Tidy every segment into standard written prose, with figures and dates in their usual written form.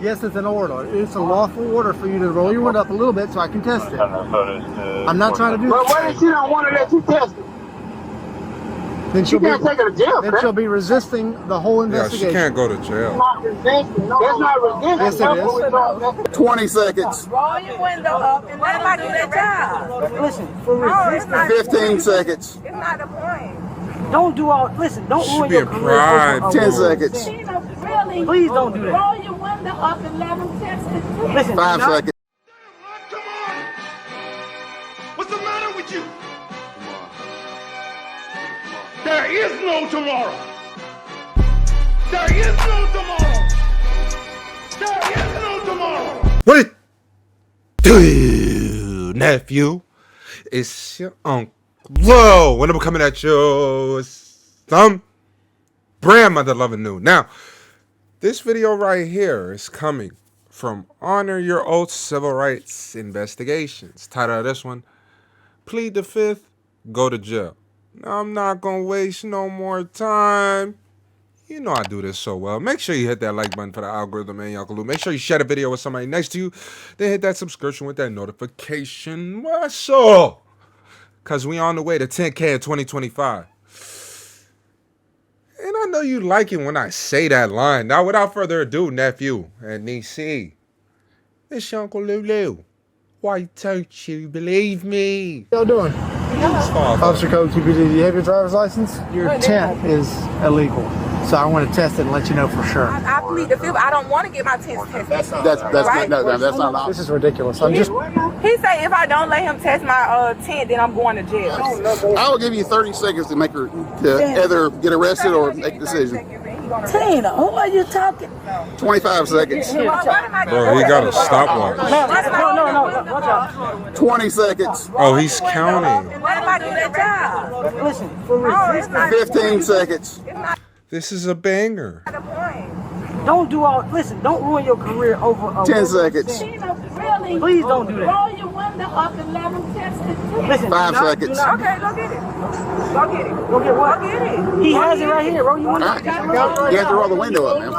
Yes, it's an order. It's a lawful order for you to roll your window up a little bit so I can test it. I'm not trying to do But what if she don't want to let you test it? Then She can't take her to jail. Then she'll be resisting the whole investigation. Yeah, she can't go to jail. Not resisting. That's not resisting. Yes, it is. 20 seconds. Roll your window up and let them do their job. Listen, for resisting. 15 seconds. It's not the point. Don't do all. Listen, don't ruin your career. Prideful. 10 seconds. Really? Please don't do that. Roll your window up and let them test it. Listen, 5 seconds. Come on! What's the matter with you? There is no tomorrow. There is no tomorrow. There is no tomorrow. What it do, nephew? It's your uncle. Whoa, when I'm coming at you, some grandmother LowtoneLu. Now, this video right here is coming from Honor Your Oath Civil Rights Investigations. Title of this one, Plead the Fifth, Go to Jail. Now, I'm not going to waste no more time. You know I do this so well. Make sure you hit that like button for the algorithm and Uncle Lou. Make sure you share the video with somebody next to you. Then hit that subscription with that notification. What's up? Because we on the way to 10K in 2025. And I know you like it when I say that line. Now, without further ado, nephew and niece, it's Uncle Lulu. Why don't you believe me? What y'all doing? Officer Code TPD, do you have your driver's license? Your tent is illegal. So I want to test it and let you know for sure. I plead the fifth. I don't want to get my test tested. That's right? not allowed. This is ridiculous. I'm just. He say if I don't let him test my tent, then I'm going to jail. I will give you 30 seconds to make her to either get arrested or make a decision. Tina, who are you talking? 25 seconds. Bro, he got a stopwatch. Watch out. 20 seconds. Oh, he's counting. Let them do their job. Listen, for resisting. 15 seconds. This is a banger. Don't do all. Listen, don't ruin your career over. 10 seconds. Really? Please don't do that. Roll your window up and let them test it. Listen, 5 seconds. Okay, go get it. Go get it. Go get what? Go get it. He has it right here. Roll your window. All right. You have to roll the window up, man.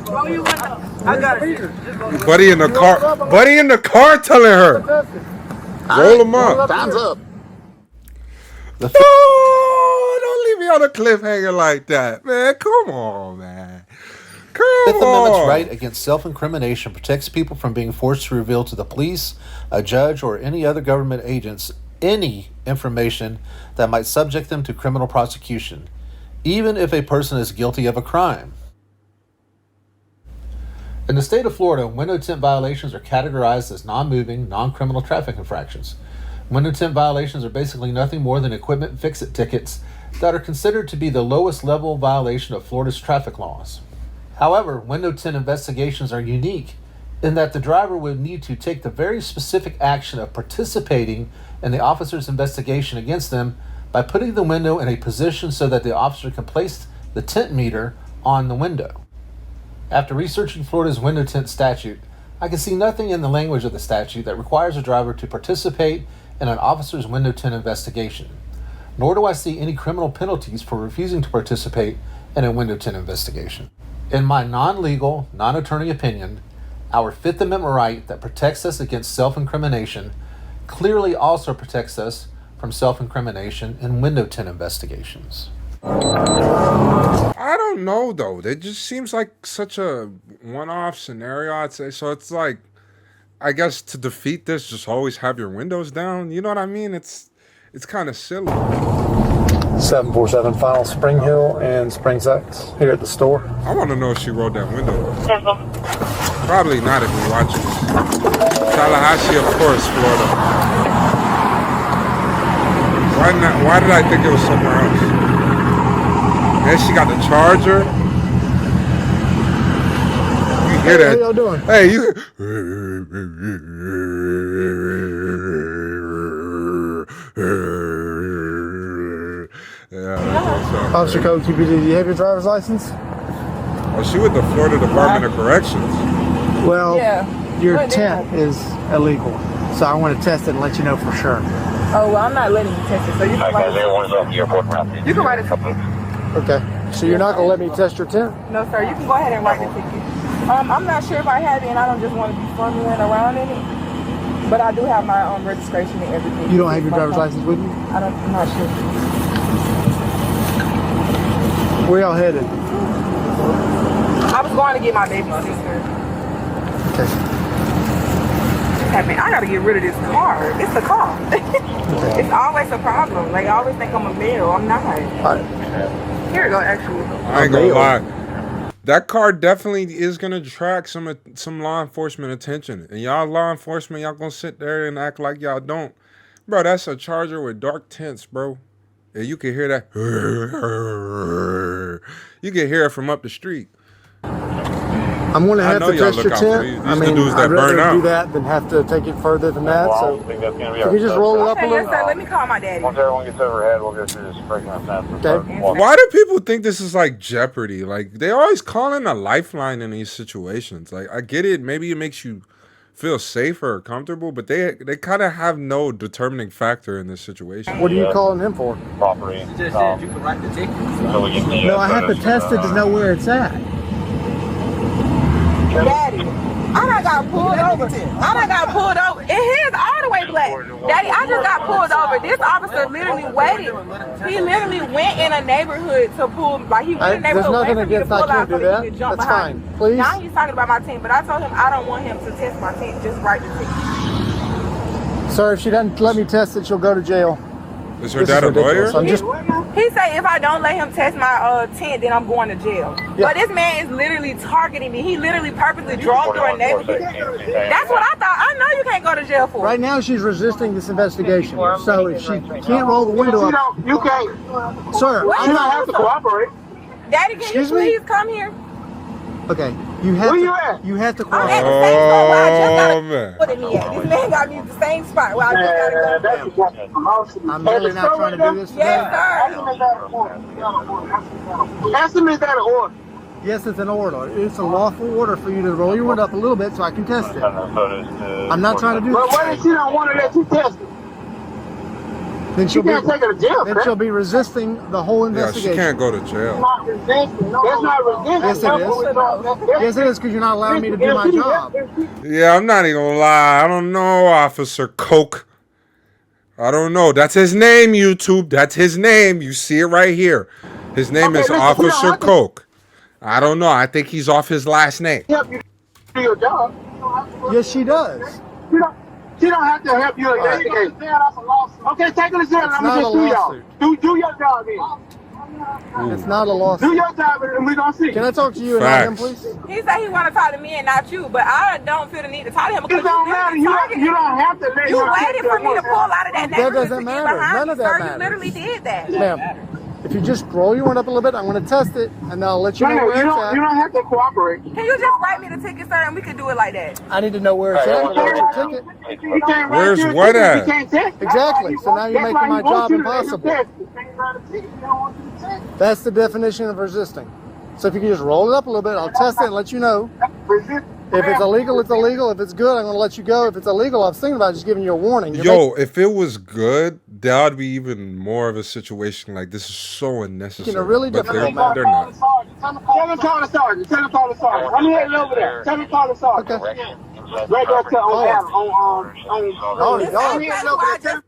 Roll your window. I got it. Buddy in the car. Buddy in the car telling her. Roll him up. Time's up. Oh, don't leave me on a cliffhanger like that, man. Come on, man. Come Fifth Amendment's on. right against self-incrimination protects people from being forced to reveal to the police, a judge, or any other government agents any information that might subject them to criminal prosecution, even if a person is guilty of a crime. In the state of Florida, window tint violations are categorized as non-moving, non-criminal traffic infractions. Window tint violations are basically nothing more than equipment fix-it tickets that are considered to be the lowest level violation of Florida's traffic laws. However, window tint investigations are unique in that the driver would need to take the very specific action of participating in the officer's investigation against them by putting the window in a position so that the officer can place the tint meter on the window. After researching Florida's window tint statute, I can see nothing in the language of the statute that requires a driver to participate in an officer's window tint investigation, nor do I see any criminal penalties for refusing to participate in a window tint investigation. In my non-legal, non-attorney opinion, our Fifth Amendment right that protects us against self-incrimination clearly also protects us from self-incrimination in window tint investigations. I don't know, though. It just seems like such a one-off scenario, I'd say. So it's like, I guess to defeat this, just always have your windows down. You know what I mean? It's kind of silly. 747 Final Spring Hill and Spring Sex here at the store. I want to know if she rolled that window. Probably not if you're watching this. Tallahassee, of course, Florida. Why not? Why did I think it was somewhere else? And she got the charger. You hear that? How y'all doing? Hey, you. Officer Code TPD, do you have your driver's license? Oh, she with the Florida Department of Corrections. Well, your tent is illegal. So I want to test it and let you know for sure. Oh, well, I'm not letting you test it, so you can write a ticket. Okay. So you're not going to let me test your tent? No, sir, you can go ahead and write the ticket. I'm not sure if I have it, and I don't just want to be fumbling around in it. But I do have my registration and everything. You don't have your driver's license with you? I'm not sure. Where y'all headed? I was going to get my baby sister. Okay. Hey, man, I gotta get rid of this car. It's a car. It's always a problem. Like, I always think I'm a male. I'm not. Here we go, actually. I ain't gonna lie. That car definitely is gonna attract some law enforcement attention. And y'all law enforcement, y'all gonna sit there and act like y'all don't. Bro, that's a Charger with dark tints, bro. And you can hear that. You can hear it from up the street. I'm going to have to test your tent. I mean, I'd rather do that than have to take it further than that. So, can you just roll it up a little? Yes, sir. Let me call my daddy. Once everyone gets overhead, we'll go through this breaking up fast. Okay. Why do people think this is like Jeopardy? Like, they always call in a lifeline in these situations. Like, I get it. Maybe it makes you feel safer or comfortable, but they kind of have no determining factor in this situation. What are you calling him for? Property. You just said you could write the ticket. No, I have to test it to know where it's at. Daddy, I done got pulled over. And here's all the way black. Daddy, I just got pulled over. This officer literally waited. He literally went in a neighborhood to pull, like he went in a neighborhood There's nothing against I can't do that. That's fine. Please. Now he's talking about my team, but I told him I don't want him to test my team. Just write the ticket. Sir, if she doesn't let me test it, she'll go to jail. Is her dad a lawyer? He said if I don't let him test my tent, then I'm going to jail. Yeah. But this man is literally targeting me. He literally purposely drove through a neighborhood. That's what I thought. I know you can't go to jail for. Right now, she's resisting this investigation. So if she can't roll the window up, You can't. Sir, You don't have to cooperate. Daddy, can you please come here? Okay, you have Where to. you at? You have to I'm cooperate. at the same spot where I just got man. put me at. This man got me at the same spot where I just got to go. I'm really not trying to do this today. Yes, sir. Ask him, is that an order? Yes, it's an order. It's a lawful order for you to roll your window up a little bit so I can test it. I'm not trying to do But this. what if she don't want to let you test it? Then she'll can't take her to jail. Then she'll be resisting the whole Yeah, investigation. she can't go to jail. That's not resistance. Yes, it is. Yes, it is, because you're not allowing me to do my job. Yeah, I'm not even gonna lie. I don't know, Officer Coke. I don't know. That's his name, YouTube. That's his name. You see it right here. His name is Officer Coke. I don't know. I think he's off his last name. Help you do your job. Yes, she does. She don't have to help you investigate. Okay, take her to jail. I'm gonna just do y'all. Do your job then. It's not a lawsuit. Do your job and we're gonna see. Can I talk to you and not him, please? He said he want to talk to me and not you, but I don't feel the need to talk to him because It don't matter. You don't have to let you him waited for me to pull out of that neighborhood. doesn't to get matter. behind None me, of that sir. matters. You literally did that. Ma'am, if you just roll your window up a little bit, I'm going to test it, and I'll let you know where it's at. You don't have to cooperate. Can you just write me the ticket, sir, and we can do it like that? I need to know where it's at. Where's your ticket? You can't write Where's your what ticket. at? You can't test it. Exactly. So now you're That's making why my he wants job you to let him impossible. test it. You can't write a ticket. You don't want you to test it. That's the definition of resisting. So if you can just roll it up a little bit, I'll test it and let you know. If it's illegal, it's illegal. If it's good, I'm going to let you go. If it's illegal, I was thinking about just giving you a warning. Yo, if it was good, that would be even more of a situation. Like, this is so unnecessary. really But difficult, they're not. Tell him call the sergeant. Tell him call the sergeant. I'm heading over there. Tell him call the sergeant. Okay. Right there on I'm heading over there.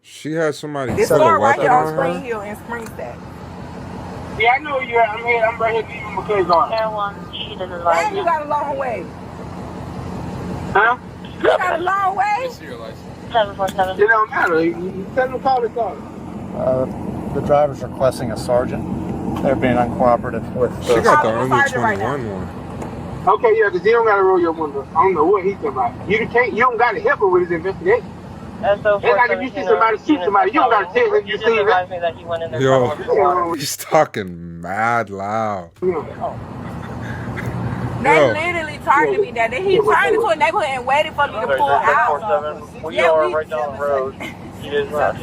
She had somebody This set a store right weapon here on on Spring her. Hill in Springstack. Yeah, I know where you're at. I'm right here giving my kids on. And you got a long way. Huh? You got a long way? 747. It don't matter. You tell them call the sergeant. The drivers are requesting a sergeant. They're being uncooperative with She got the Oh, under sergeant right 21 one. Okay, yeah, because you don't got to roll your window. I don't know what he's talking about. You don't got to help him with his investigation. It's like if you see somebody shoot somebody, you don't got to tell him you see that. Yo, he's talking mad loud. They Yo. literally targeted me that day. He turned into a neighborhood and waited for me to pull out. We are right down the road. He is not.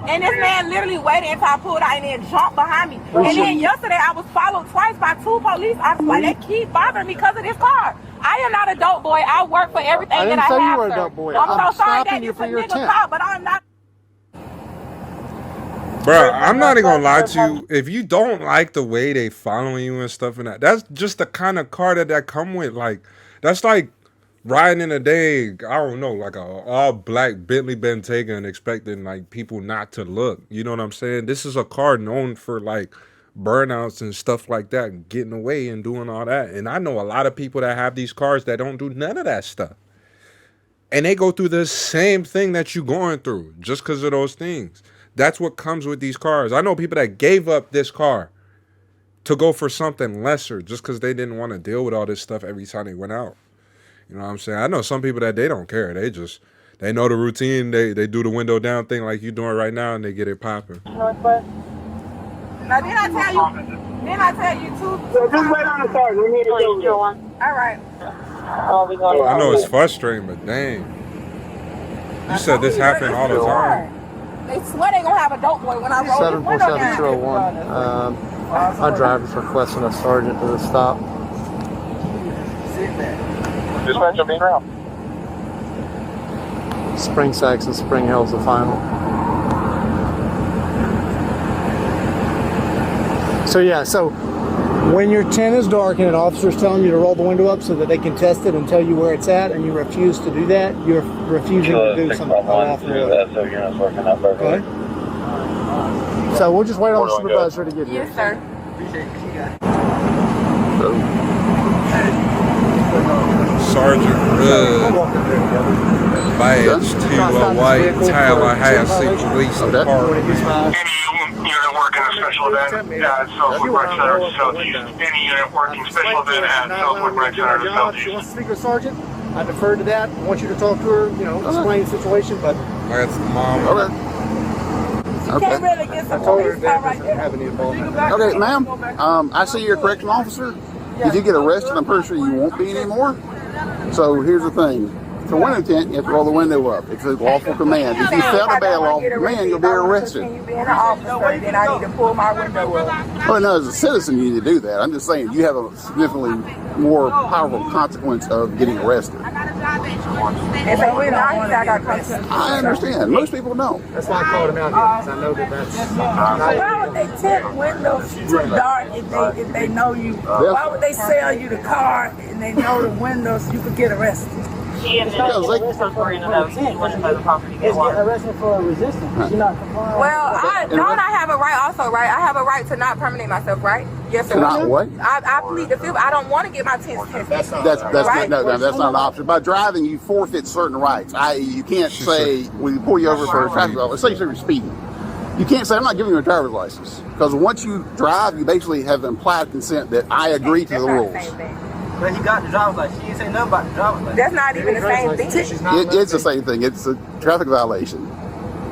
And this man literally waited until I pulled out and then jumped behind me. And then yesterday I was followed twice by 2 police officers. Like, they keep bothering me because of this car. I am not a dope boy. I work for everything that I have. I didn't say you were a sir. dope boy. I'm so sorry stopping that you it's for a your nigga tent. car, but I'm not. Bro, I'm not even gonna lie to you. If you don't like the way they following you and stuff and that's just the kind of car that come with. Like, that's like riding in a day, I don't know, like a all black Bentley Bentayga and expecting like people not to look. You know what I'm saying? This is a car known for like burnouts and stuff like that, and getting away and doing all that. And I know a lot of people that have these cars that don't do none of that stuff. And they go through the same thing that you're going through just because of those things. That's what comes with these cars. I know people that gave up this car to go for something lesser just because they didn't want to deal with all this stuff every time they went out. You know what I'm saying? I know some people that they don't care. They know the routine. They do the window down thing like you're doing right now, and they get it popping. Now, didn't I tell you too? So just wait on the car. We need to go. All right. I know it's frustrating, but dang. You said this happened all the time. They swear they gonna have a dope boy when I roll this window down. 747-201. Our driver's requesting a sergeant to the stop. Dispatch, I'm being around. Spring Saxon, Spring Hill's the final. So yeah, so when your tent is dark and an officer's telling you to roll the window up so that they can test it and tell you where it's at, and you refuse to do that, you're refusing to do something unlawful. Okay. So we'll just wait on the supervisor to get here. Yes, sir. Sergeant Hood, badge to a white Tallahassee Police Department. Any unit working a special event at Southwood Rec Center to Southeast. Any unit working special event at Southwood Rec Center to Southeast. She wants to speak with Sergeant. I defer to that. I want you to talk to her, explain the situation, but... That's the mom. Okay. Can't really get some police car right there. Okay, ma'am. I see you're a correctional officer. If you get arrested, I'm pretty sure you won't be anymore. So here's the thing. For window tent, you have to roll the window up. It's a lawful command. If you fail to bail off command, you'll be arrested. Can you be in the officer, then I need to pull my window up. Well, no, as a citizen, you need to do that. I'm just saying you have a significantly more powerful consequence of getting arrested. And so we don't want to got consequences. I understand. Most people don't. That's why I called him out here, because I know that's... Why would they tint windows too dark if they know you? Why would they sell you the car and they know the windows you could get arrested? It's getting arrested for a resistance. You're not complying. Well, don't I have a right also, right? I have a right to not permanent myself, right? Yes, sir. Not what? I plead the fifth. I don't want to get my tents tested. That's not an option. By driving, you forfeit certain rights. I.e., you can't say, when you pull you over for a traffic violation, say you're speeding. You can't say, I'm not giving you a driver's license. Because once you drive, you basically have implied consent that I agree to the rules. But he got the driver's license. She didn't say nothing about the driver's license. That's not even the same thing. It's the same thing. It's a traffic violation.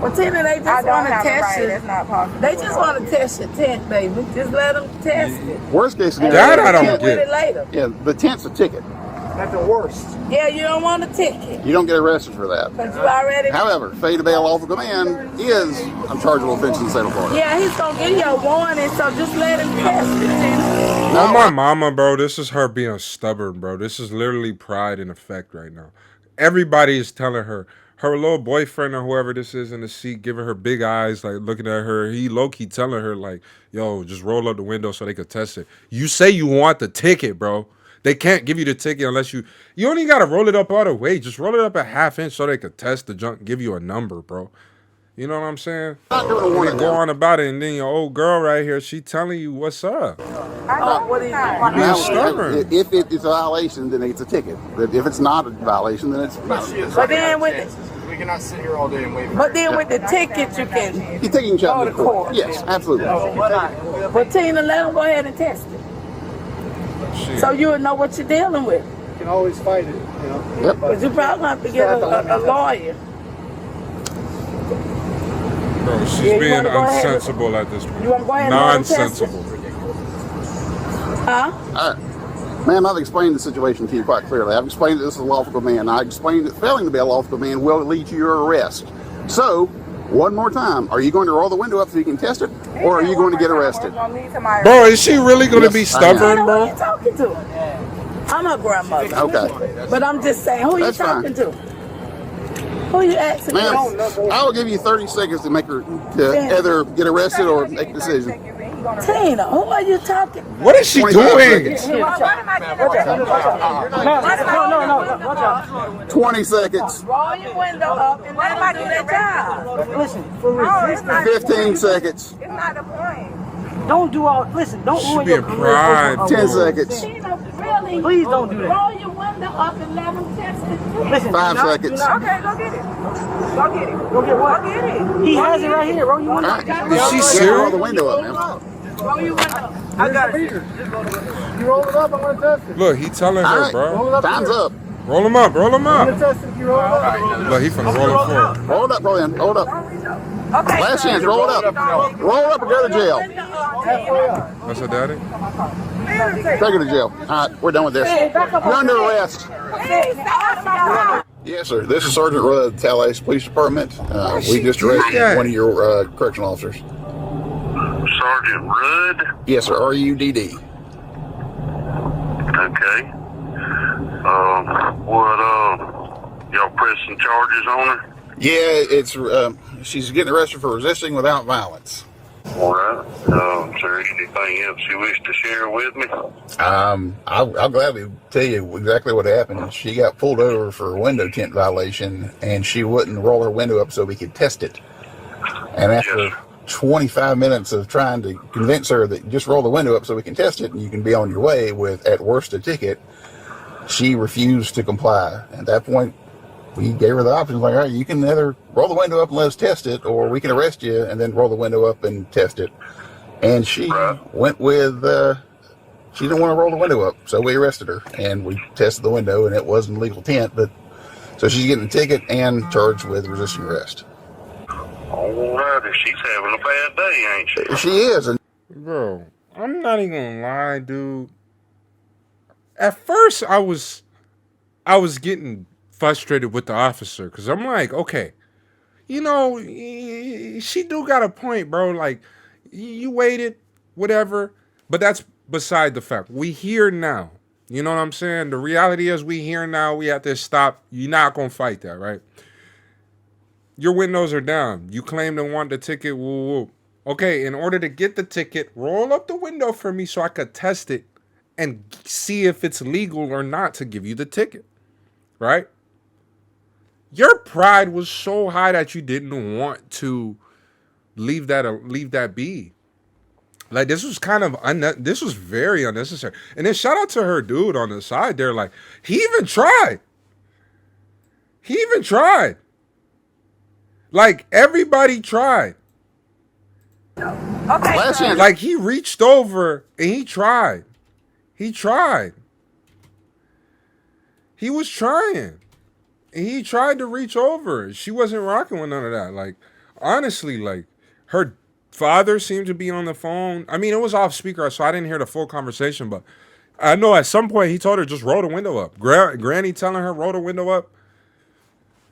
Well, Tina, they just want to test you. That's not possible. They just want to test your tent, baby. Just let them test it. Worst case scenario. That I don't get. Later. Yeah, the tent's a ticket. That's the worst. Yeah, you don't want a ticket. You don't get arrested for that. But you already... However, failure to bail lawful command is a chargeable offense in the state of Florida. Yeah, he's going to give you a warning, so just let him test it, Tina. No, my mama, bro, this is her being stubborn, bro. This is literally pride in effect right now. Everybody is telling her little boyfriend or whoever this is in the seat, giving her big eyes, like looking at her. He low-key telling her, like, yo, just roll up the window so they could test it. You say you want the ticket, bro. They can't give you the ticket unless you only got to roll it up all the way. Just roll it up a half inch so they could test the junk, give you a number, bro. You know what I'm saying? They go on about it, and then your old girl right here, she telling you what's up. What do you mean? Being stubborn. If it's a violation, then it's a ticket. But if it's not a violation, then it's not. But then with We cannot sit here all day and wait. But then with the ticket, you can You're taking go to court. Yes, absolutely. But Tina, let them go ahead and test it. Shit. So you would know what you're dealing with. You can always fight it, you know. Yep. But you probably have to get a lawyer. Bro, she's Yeah, being unsensible at this point. You want to go ahead and let them test it? Nonsensible. Huh? Ma'am, I've explained the situation to you quite clearly. I've explained that this is a lawful command. I explained that failing to be a lawful command will lead to your arrest. So, one more time, are you going to roll the window up so you can test it, or are you going to get arrested? Bro, is she really going to be stubborn, Who bro? are you talking to? I'm her grandmother. Okay. But I'm just saying, who are you That's fine. talking to? Who you asking? Ma'am, I will give you 30 seconds to make her to either get arrested or make a decision. Tina, who are you talking? What is she doing? 20 seconds. Roll your window up and let them do their job. Listen, for resistance. 15 seconds. It's not the point. Don't do all. Listen, don't ruin your career. Pride. 10 seconds. Tina, really? Please don't do that. Roll your window up and let them test it. Listen, 5 seconds. Okay, go get it. Go get it. Go get what? Go get it. He has it right here. Roll your window. All right. Is she Roll serious? the window up, ma'am. Roll your window up. I got it. You roll it up, I'm gonna test it. Look, he telling All her, right. bro. Time's up. Roll him up, roll him I'm up. gonna test it if you roll it up. Look, he finna roll him forward. Roll it up, roll in. Roll it up. Okay. Last chance. Roll it up. Roll it up and go to jail. What's her daddy? Take her to jail. All right, we're done with this. You're under arrest. Yes, sir. This is Sergeant Rudd, Tallahassee Police Department. We just arrested one of your correctional officers. Sergeant Rudd? Yes, sir. R-U-D-D. Okay. Y'all pressing charges on her? Yeah, it's she's getting arrested for resisting without violence. All right. Is there anything else you wish to share with me? I'll gladly tell you exactly what happened. She got pulled over for a window tint violation, and she wouldn't roll her window up so we could test it. And after 25 minutes of trying to convince her that just roll the window up so we can test it and you can be on your way with, at worst, a ticket, she refused to comply. At that point, we gave her the options like, all right, you can either roll the window up and let us test it, or we can arrest you and then roll the window up and test it. And she went with, she didn't want to roll the window up, so we arrested her and we tested the window and it wasn't legal tint, but so she's getting a ticket and charged with resisting arrest. All right, she's having a bad day, ain't she? She is. And Bro, I'm not even gonna lie, dude. At first, I was getting frustrated with the officer because I'm like, okay, you know, she do got a point, bro. Like, you waited, whatever, but that's beside the fact. We here now. You know what I'm saying? The reality is we here now. We at this stop. You're not gonna fight that, right? Your windows are down. You claim to want the ticket. Woo, woo. Okay, in order to get the ticket, roll up the window for me so I could test it and see if it's legal or not to give you the ticket, right? Your pride was so high that you didn't want to leave that be. Like, this was kind of this was very unnecessary. And then shout out to her dude on the side there. Like, he even tried. Like, everybody tried. Okay. Like, he reached over and he tried. He was trying. And he tried to reach over. She wasn't rocking with none of that. Like, honestly, like, her father seemed to be on the phone. I mean, it was off speaker, so I didn't hear the full conversation, but I know at some point he told her, just roll the window up. Granny telling her, roll the window up.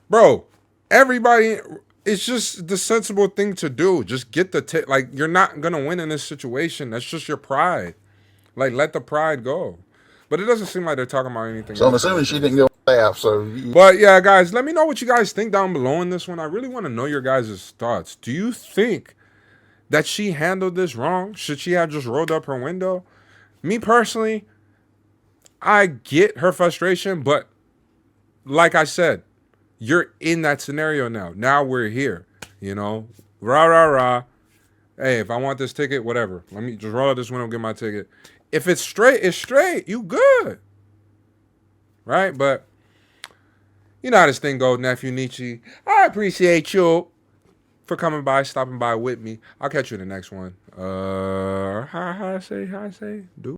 Bro, everybody, it's just the sensible thing to do. Just get the like, you're not going to win in this situation. That's just your pride. Like, let the pride go. But it doesn't seem like they're talking about anything so I'm assuming she didn't go laugh. So, but yeah, guys, let me know what you guys think down below in this one. I really want to know your guys' thoughts. Do you think that she handled this wrong? Should she have just rolled up her window? Me personally, I get her frustration, but like I said, you're in that scenario now. Now we're here, you know? Rah, rah, rah. Hey, if I want this ticket, whatever. Let me just roll out this window and get my ticket. If it's straight, it's straight. You good. Right? But you know how this thing goes, Nephew Nietzsche. I appreciate you for coming by, stopping by with me. I'll catch you in the next one. How I say, dude.